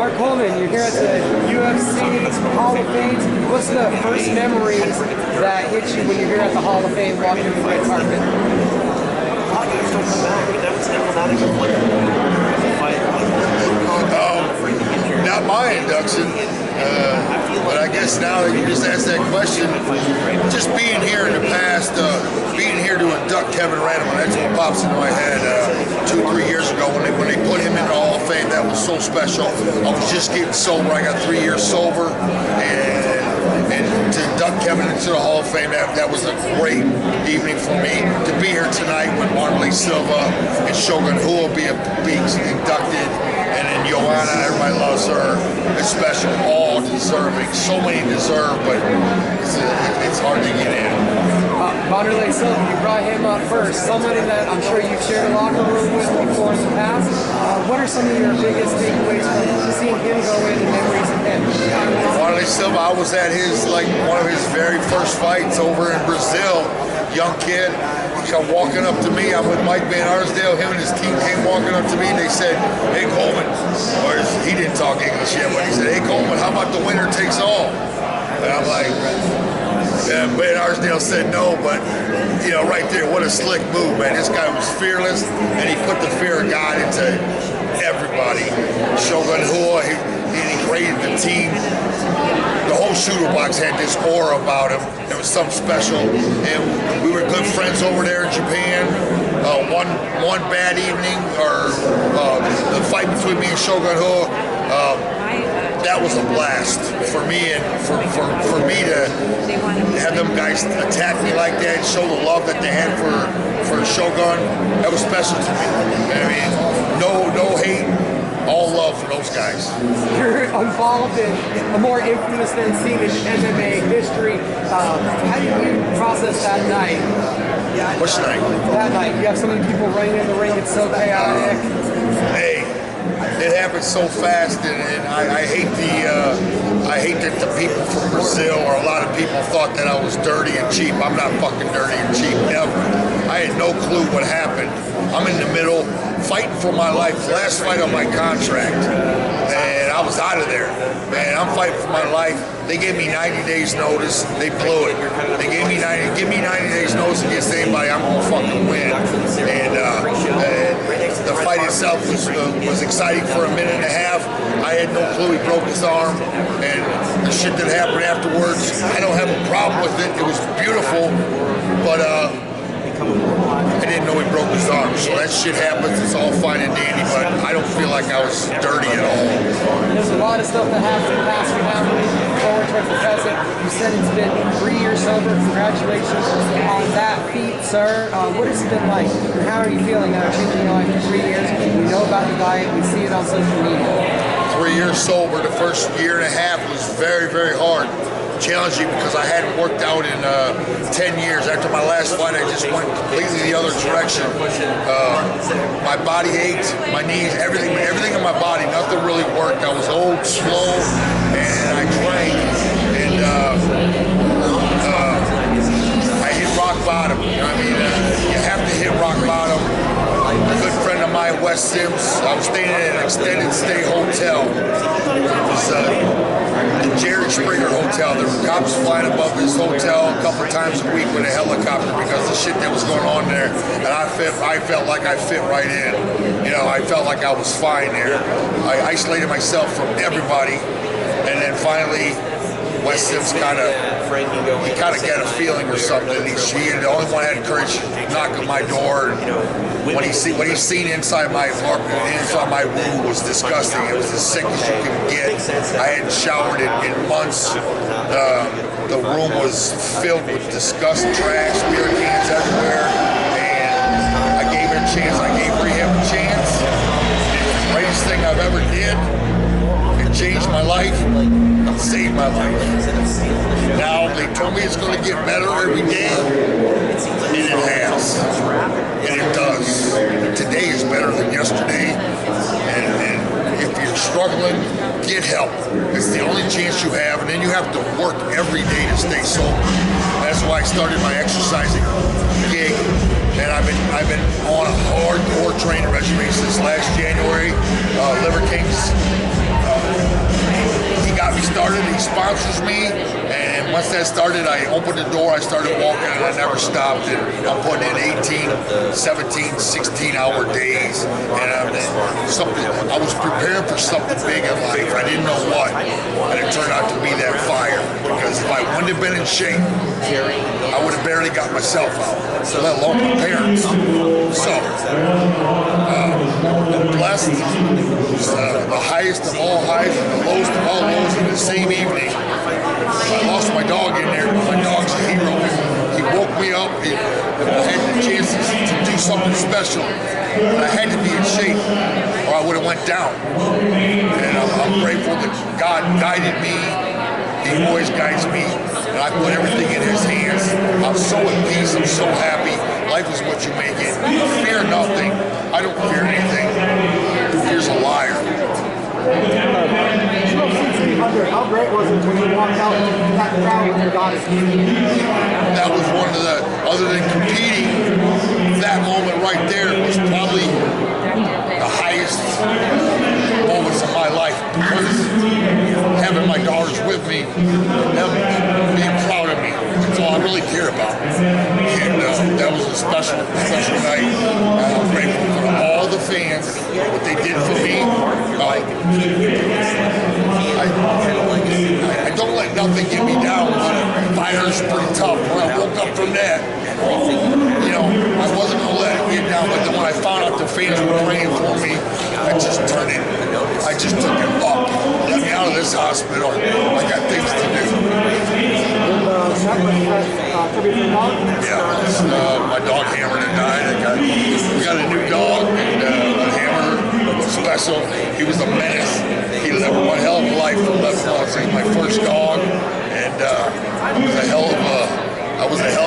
Mark Coleman, you're here at the UFC Hall of Fame. What's the first memory that hits you when you're here at the Hall of Fame walking the red carpet? Not my induction, but I guess now that you just asked that question, just being here in the past, being here to induct Kevin Randleman, that's what pops into my head 2-3 years ago when they put him in the Hall of Fame. That was so special. I was just getting sober. I got 3 years sober, and to induct Kevin into the Hall of Fame, that was a great evening for me. To be here tonight with Marley Silva and Shogun Rua being inducted, and then Joanna, everybody loves her. It's special, all deserving. So many deserve, but it's hard to get in. Marley Silva, you brought him up first. Somebody that I'm sure you've shared a locker room with before in the past. What are some of your biggest takeaways from seeing him go in and memories of him? Marley Silva, I was at one of his very first fights over in Brazil. Young kid, he come walking up to me. I'm with Mike Van Arsdale. Him and his team came walking up to me and they said, "Hey Coleman," or he didn't talk English yet, but he said, "Hey Coleman, how about the winner takes all?" And I'm like, yeah, Van Arsdale said no, but you know, right there, what a slick move, man. This guy was fearless, and he put the fear of God into everybody. Shogun Rua, he created the team. The whole shooter box had this aura about him. It was something special, and we were good friends over there in Japan. One bad evening, or the fight between me and Shogun Rua, that was a blast for me, and for me to have them guys attack me like that, show the love that they had for Shogun. That was special to me. I mean, no hate. All love for those guys. You're involved in a more infamous than seen in MMA history. How do you process that night? Which night? That night. You have so many people running in the ring. It's so chaotic. Hey, it happened so fast, and I hate that the people from Brazil, or a lot of people, thought that I was dirty and cheap. I'm not fucking dirty and cheap, ever. I had no clue what happened. I'm in the middle, fighting for my life. Last fight on my contract, and I was out of there. Man, I'm fighting for my life. They gave me 90 days notice. They blew it. They gave me 90 days notice against anybody. I'm gonna fucking win. And the fight itself was exciting for a minute and a half. I had no clue he broke his arm, and the shit that happened afterwards, I don't have a problem with it. It was beautiful, but I didn't know he broke his arm. So that shit happens. It's all fine and dandy, but I don't feel like I was dirty at all. There's a lot of stuff that happened in the past. We have moving forward towards the present. You said it's been 3 years sober. Congratulations on that feat, sir. What has it been like? And how are you feeling now changing your life for 3 years? We know about the diet. We see it on social media. 3 years sober. The first year and a half was very, very hard. Challenging, because I hadn't worked out in 10 years. After my last fight, I just went completely the other direction. My body ached, my knees, everything in my body, nothing really worked. I was old, slow, and I drank, and I hit rock bottom. You know what I mean? You have to hit rock bottom. A good friend of mine, Wes Sims, I was staying in an extended stay hotel. It was the Jerry Springer Hotel. There were cops flying above this hotel a couple times a week with a helicopter because of the shit that was going on there. And I felt like I fit right in. You know, I felt like I was fine there. I isolated myself from everybody, and then finally, Wes Sims kind of got a feeling or something. He the only one had courage to knock on my door. And when he seen inside my apartment, inside my room, was disgusting. It was as sick as you can get. I hadn't showered in months. The room was filled with disgust, trash, beer cans everywhere. And I gave it a chance. I gave rehab a chance. It was the greatest thing I've ever did. It changed my life. Saved my life. Now, they told me it's going to get better every day, and it has. And it does. Today is better than yesterday, and if you're struggling, get help. It's the only chance you have, and then you have to work every day to stay sober. That's why I started my exercising gig, and I've been on a hardcore training regimen since last January. Liver Kings. He got me started. He sponsors me, and once that started, I opened the door. I started walking, and I never stopped. And I'm putting in 18, 17, 16-hour days, and I was prepared for something big in life. I didn't know what, and it turned out to be that fire. Because if I wouldn't have been in shape, I would have barely got myself out, let alone my parents. So, I'm blessed. The highest of all highs and the lowest of all lows in the same evening. I lost my dog in there. My dog's a hero. He woke me up. I had the chances to do something special. But I had to be in shape or I would have went down. And I'm grateful that God guided me. He always guides me. And I put everything in his hands. I'm so at peace. I'm so happy. Life is what you make it. Fear nothing. I don't fear anything. Who fears a liar? How great was it when you walked out in that crowd with your daughter? That was one of the, other than competing, that moment right there was probably the highest moments of my life. Having my daughters with me, them being proud of me, that's all I really care about. And that was a special night. I'm grateful for all the fans, what they did for me. I don't let nothing get me down. Fire's pretty tough. When I woke up from that, I wasn't going to let it get down. But then when I found out the fans were praying for me, I just took it up. Let me out of this hospital. I got things to do. Yeah, my dog Hammer that died. We got a new dog, and Hammer was special. He was a menace. He lived one hell of a life for 11 months. He was my first dog, and I was a hell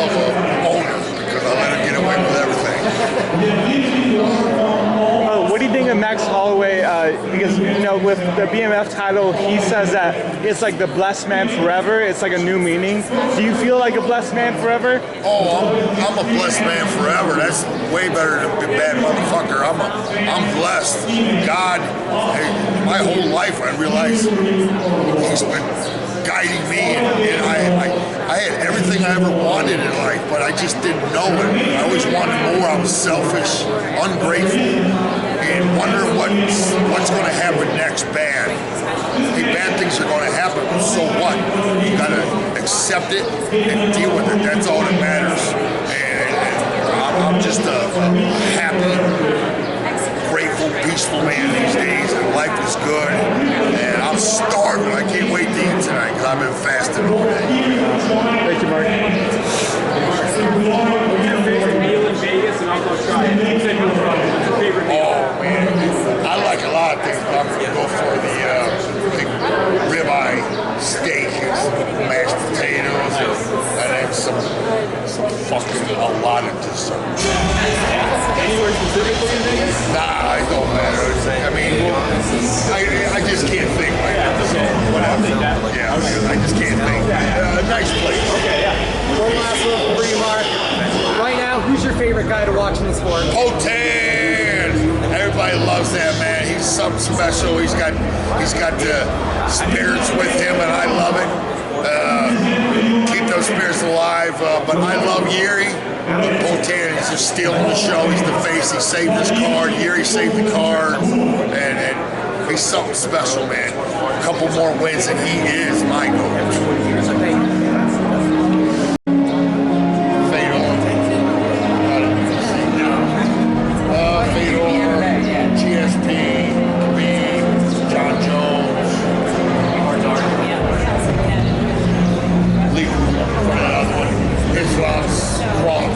of a owner because I let him get away with everything. What do you think of Max Holloway? Because with the BMF title, he says that it's like the blessed man forever. It's like a new meaning. Do you feel like a blessed man forever? Oh, I'm a blessed man forever. That's way better than a bad motherfucker. I'm blessed. God, my whole life I realized He's been guiding me, and I had everything I ever wanted in life, but I just didn't know it. I always wanted more. I was selfish, ungrateful, and wondering what's going to happen next bad. Hey, bad things are going to happen, but so what? You got to accept it and deal with it. That's all that matters. And I'm just a happy, grateful, peaceful man these days, and life is good. And I'm starving. I can't wait to eat tonight because I've been fasting all day. Thank you, Mark. What's your favorite meal in Vegas, and I'll go try it. You said you're from. What's your favorite meal? Oh, man. I like a lot of things, but I'm going to go for the ribeye steak and some mashed potatoes and then some fucking a lot of dessert. Anywhere specifically in Vegas? Nah, it don't matter. I mean, I just can't think right now. So whatever. Yeah, I just can't think. A nice place. Okay, yeah. One last one for you, Mark. Right now, who's your favorite guy to watch in the sport? Potan! Everybody loves that man. He's something special. He's got the spirits with him, and I love it. Keep those spirits alive. But I love Yuri. Potan is just stealing the show. He's the face. He saved his card. Yuri saved the card, and he's something special, man. A couple more wins, and he is my goal.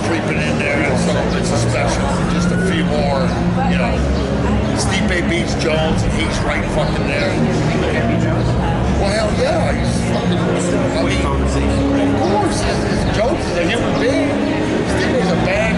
Creeping in there, and so it's a special. Just a few more, Stipe beats Jones, and he's right fucking there. Well, hell yeah, he's fucking. I mean, of course, Jones is a human being. Stipe's a bad